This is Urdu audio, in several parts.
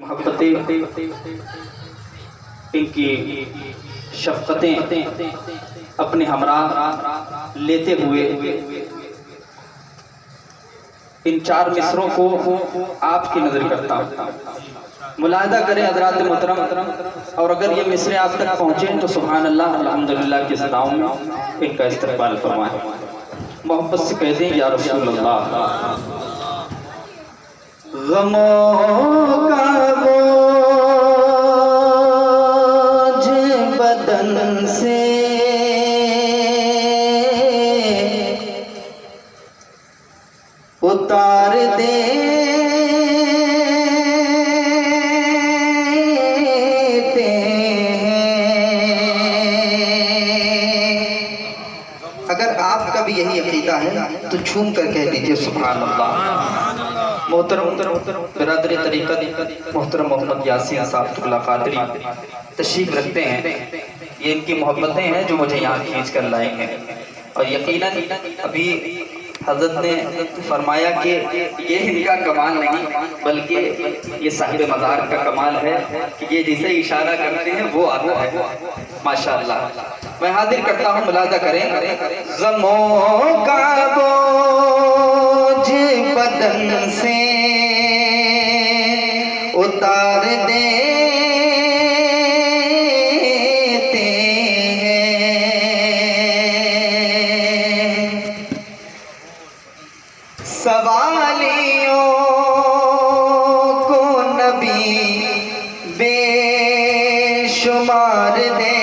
محبتیں، ان کی شفقتیں اپنے ہمراہ لیتے ہوئے ان چار مصروں کو آپ کی نظر کرتا ہوں۔ ملاحظہ کریں حضرات محترم، اور اگر یہ مصریں آپ تک پہنچیں تو سبحان اللہ الحمدللہ کی صداؤں میں ان کا استقبال فرمائیں، محبت سے کہہ دیں یا رسول اللہ۔ غموں کا بوجھ بدن سے اتار دیتے ہیں۔ اگر آپ کا بھی یہی عقیدہ ہے تو جھوم کر کہہ دیجئے سبحان اللہ۔ محترم برادر طریقت محترم محمد یاسین صاحب اللہ قادری تشریف رکھتے ہیں۔ یہ ان کی محبتیں ہیں جو مجھے یہاں کھینچ کر لائیں ہیں، اور یقیناً ابھی حضرت نے فرمایا کہ یہ ان کا کمال نہیں بلکہ یہ صاحب مزار کا کمال ہے کہ یہ جسے اشارہ کرتے ہیں وہ آتا ہے، ماشاءاللہ۔ میں حاضر کرتا ہوں، ملاحظہ کریں۔ غموں کا بوجھ بدن سے اتار دیتے ہیں، سوالیوں کو نبی بے شمار دیتے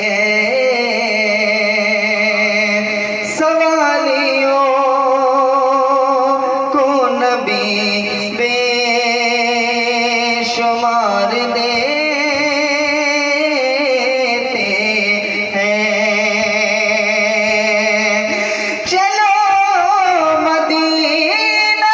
ہیں، سوالیوں کو نبی بے شمار دیتے ہیں۔ چلو مدینہ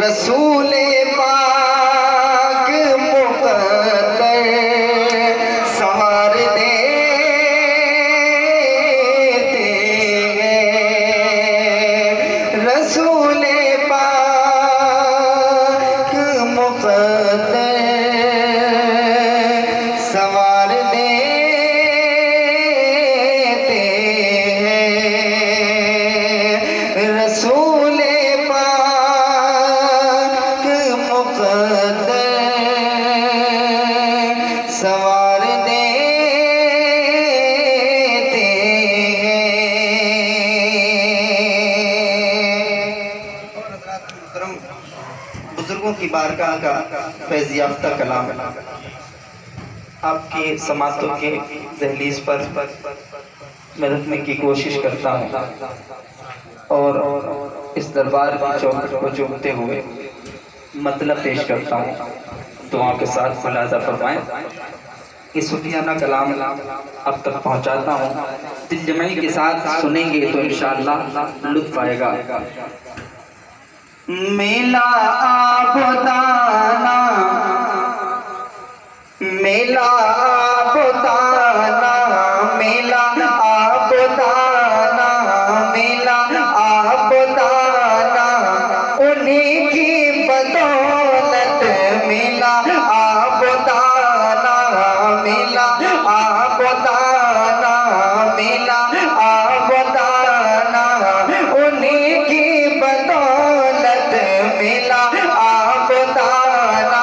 رسول پاک مقدر سنوار دیتے ہیں، رسول پاک مقدر سنوار دیتے ہیں، رسول سنوار دیتے ہیں۔ اور حضرات محترم، بزرگوں کی بارگاہ کا فیض یافتہ کلام آپ کی سماعتوں کے دہلیز پر میں رکھنے کی کوشش کرتا ہوں، اور اس دربار کی چوکھٹ کو چومتے ہوئے مطلب پیش کرتا ہوں۔ دعا کے ساتھ ملاحظہ فرمائیں۔ یہ صوفیانہ کلام اب تک پہنچاتا ہوں، دل جمعی کے ساتھ سنیں گے تو انشاءاللہ لطف آئے گا۔ میلا آبادانہ، میلا آبادانہ، میلا آبادانہ، میلا آبادانہ، انہیں کی بدولت میلا آبادانہ، میلا آبادانہ، میلا آبادانہ، انہیں کی بدولت میلا آبادانہ،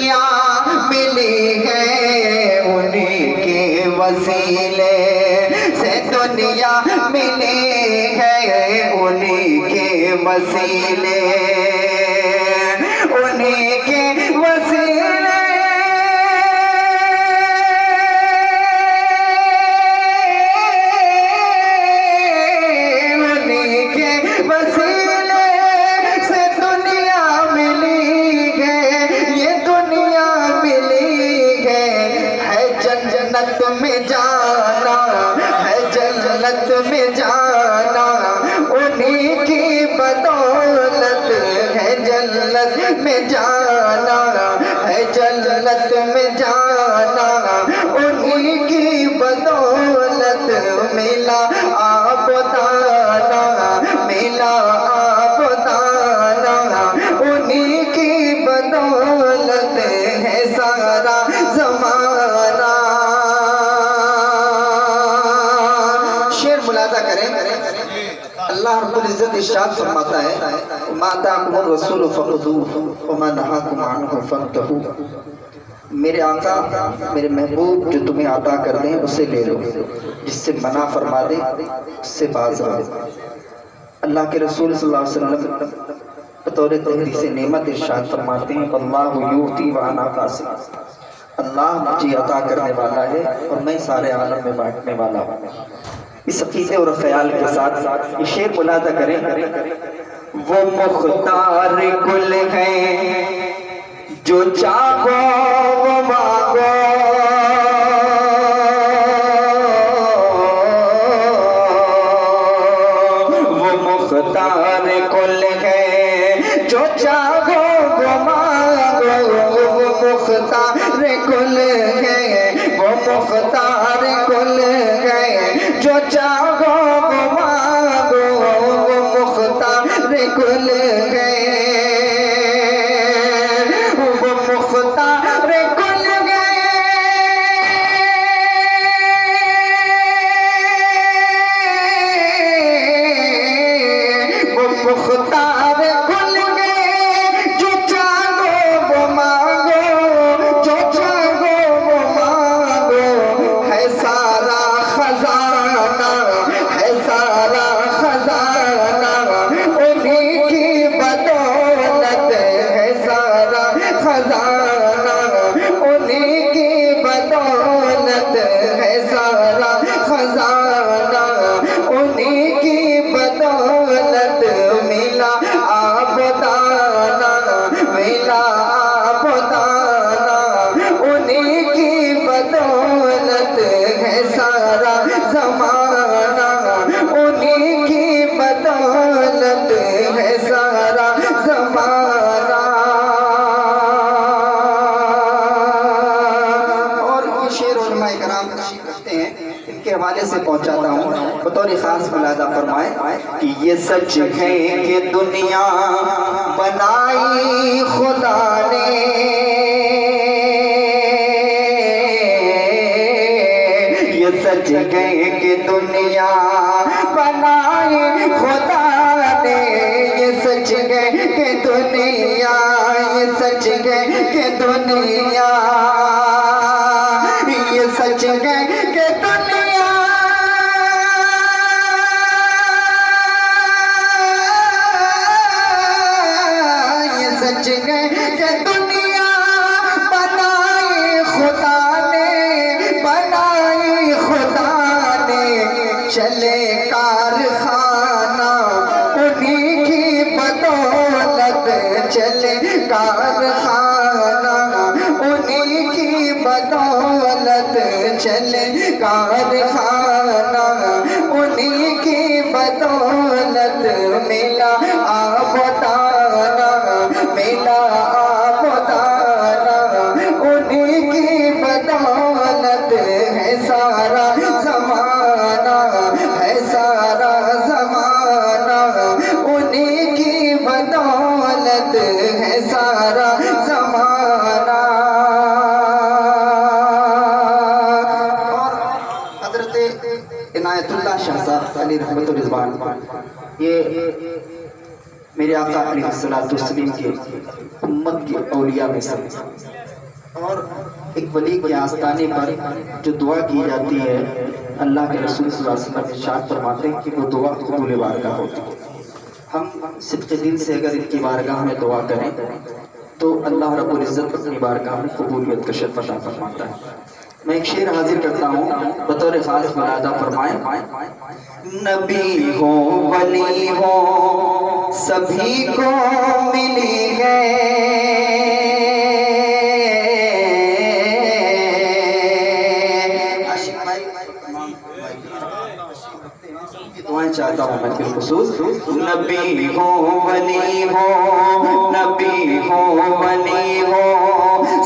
دنیا ملی ہے انہیں کے وسیلے سے، دنیا ملی ہے انہیں کے وسیلے، انہیں کے وسیلے، انہیں کے وسیلے سے دنیا ملی ہے، یہ دنیا ملی ہے جنت میں جانا، ہے جنت میں جانا، انہیں کی بدولت ہے جنت میں جانا، ہے جنت میں جانا، انہیں کی بدولت ملا آپ دانا، ملا آپ دانا، انہیں کی بدولت ہے سارا زمانہ۔ شعر ملاحظہ کریں، اللہ رب العزت ارشاد فرماتا ہے وَمَا آتَاكُمُ الرَّسُولُ فَخُذُوهُ وَمَا نَهَاكُمْ عَنْهُ فَانْتَهُوا۔ میرے آقا، میرے محبوب جو تمہیں عطا کر دیں اسے لے لو، جس سے منع فرما دے اس سے باز رہو۔ اللہ کے رسول صلی اللہ علیہ وسلم بطور تحریث نعمت ارشاد فرماتے ہیں اللہ یؤتی وَأَنَا قَاسِمٌ، اللہ مجھے عطا کرنے والا ہے اور میں سارے عالم میں بانٹنے والا ہوں۔ اس عقیدے اور خیال کے ساتھ یہ شعر ملاحظہ کریں، وہ مختار گل ہیں جو چاہو وہ مانگو، وہ مختار گل ہیں جو چاہو وہ مانگو، وہ مختار گل ہیں، وہ مختار گل ہیں جو چاہو وہ مانگو، وہ مختار گل ہیں، وہ مختار گل ہیں، وہ مختار گل ہیں جو چاہو وہ مانگو، جو چاہو وہ مانگو، ہے سارا خزانہ، ہے سارا خزانہ، انہیں کی بدولت ہے سارا خزانہ، انہیں کی بدولت ہے سارا خزانہ، انہیں کی بدولت ملا آپ دانا، ملا آپ دانا، انہیں کی بدولت ہے سارا زمانہ، انہیں کی بدولت ہے سارا زمانہ۔ اور یہ شعر علماء کرام تشریف رکھتے ہیں، ان کے حوالے سے پہنچاتا ہوں، بطور خاص ملاحظہ فرمائیں کہ یہ سچ ہے کہ دنیا بنائی خدا نے، یہ سچ ہے کہ دنیا بنائی خدا نے، یہ سچ ہے کہ دنیا، یہ سچ ہے کہ دنیا، یہ سچ ہے کہ دنیا، یہ سچ ہے کہ دنیا بنائی خدا نے، بنائی خدا نے، چلے کارخانہ انہیں کی بدولت، چلے کارخانہ انہیں کی بدولت، چلے کارخانہ انہیں کی بدولت، ملا آپ دانا، ملا آپ دانا، انہیں کی بدولت ہے سارا زمانہ، ہے سارا زمانہ، انہیں کی بدولت ہے سارا زمانہ۔ اور حضرت عنایت اللہ شاہ صاحب علیہ رحمت الرضوان، یہ میرے آقا علیہ الصلوۃ والسلام کے امت کے اولیاء میں سے اور ایک ولی کے آستانے پر جو دعا کی جاتی ہے اللہ کے رسول صلی اللہ علیہ وسلم ارشاد فرماتے ہیں کہ وہ دعا قبول بارگاہ ہوتی ہے. ہم صدق دل سے اگر ان کی بارگاہ میں دعا کریں تو اللہ رب العزت اپنی بارگاہ میں قبولیت کا شرف عطا فرماتا ہے. میں ایک شعر حاضر کرتا ہوں بطور خاص ملادہ فرمائیں. نبی ہو ولی ہو سبھی کو ملی ہے دعائیں چاہتا ہوں میں بالخصوص. نبی ہو ولی ہو نبی ہو ولی ہو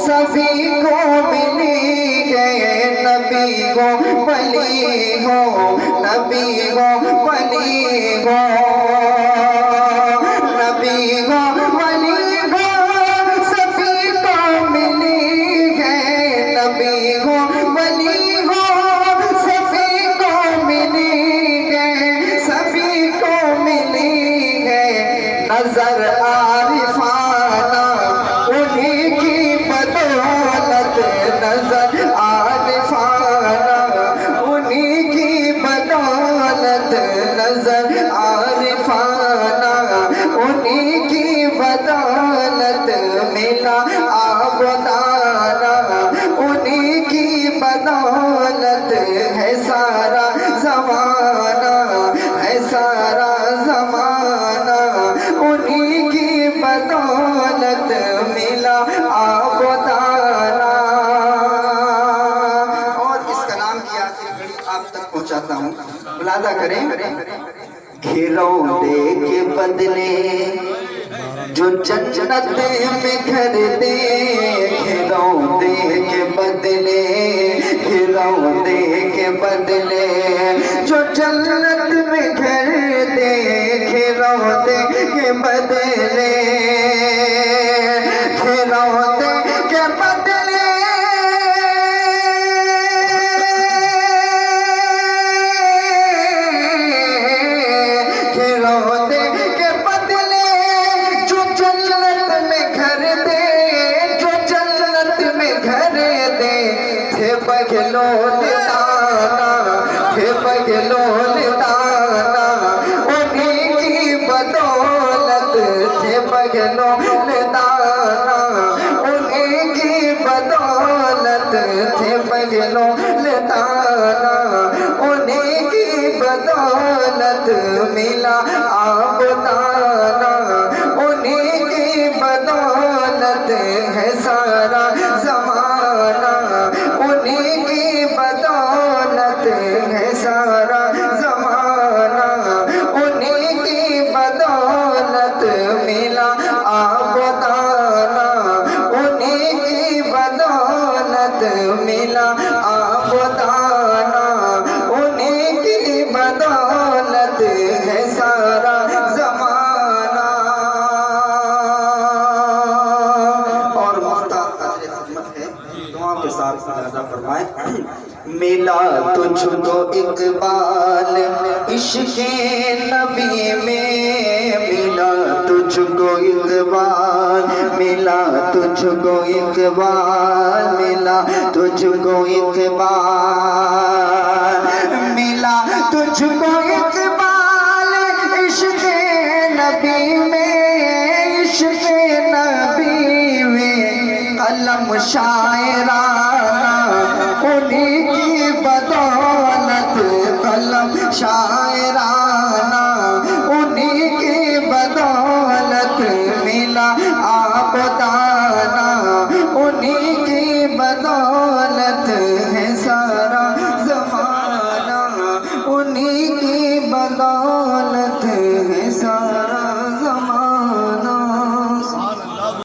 سبھی کو ملی ہے. نبی ہو ولی ہو نبی ہو ولی ہو نبی ہو ولی ہو سبھی کو ملی ہے. نبی ہو ولی ہو سبھی کو ملی ہے. سبھی کو ملی ہے. نظر عارفانہ انہی کی بدولت نظر عارفانہ انہی کی بدولت نظر عارفانہ انہی کی بدولت ملا آبدانہ انہی کی بدولت ہے سارا زمانہ ہے سارا زمانہ انہی کی بدولت ملا آبدانہ. اور اس کلام کی آخری گھڑی آپ تک پہنچاتا ہوں, ملاحظہ کریں. گھروندے کے بدلے جو جنت میں گھر دے گھروندے کے بدلے گھروندے کے بدلے جو جنت میں گھر دے گھروندے کے بدلے گھروندے کے بدلے گھروندے کے بدلے جو جنت میں گھر دے جو جنت میں گھر دے تھے بغلول دانا تھے بغلول دانا انہی کی بدولت تھے بغلول دانا انہی کی بدولت تھے بغلول دانا انہی کی بدولت ملا آبدانہ انہی کی بدولت ہے سارا زمانہ انہی کی بدولت ہے سارا زمانہ انہی کی بدولت ملا آبدانہ انہی کی بدولت ملا آبدانہ انہی کی بدولت ہے سارا زمانہ. اور محتاط حضرت خدمت ہے دعا کے ساتھ ملاحظہ فرمائیں. ملا تجھ کو اقبال عشق نبی میں ملا تجھ کو اقبال ملا تجھ کو اقبال ملا تجھ کو اقبال ملا تجھ کو اقبال عشق نبی میں عشق نبی میں قلم شاعرانہ انہی کی بدولت قلم شاعرانہ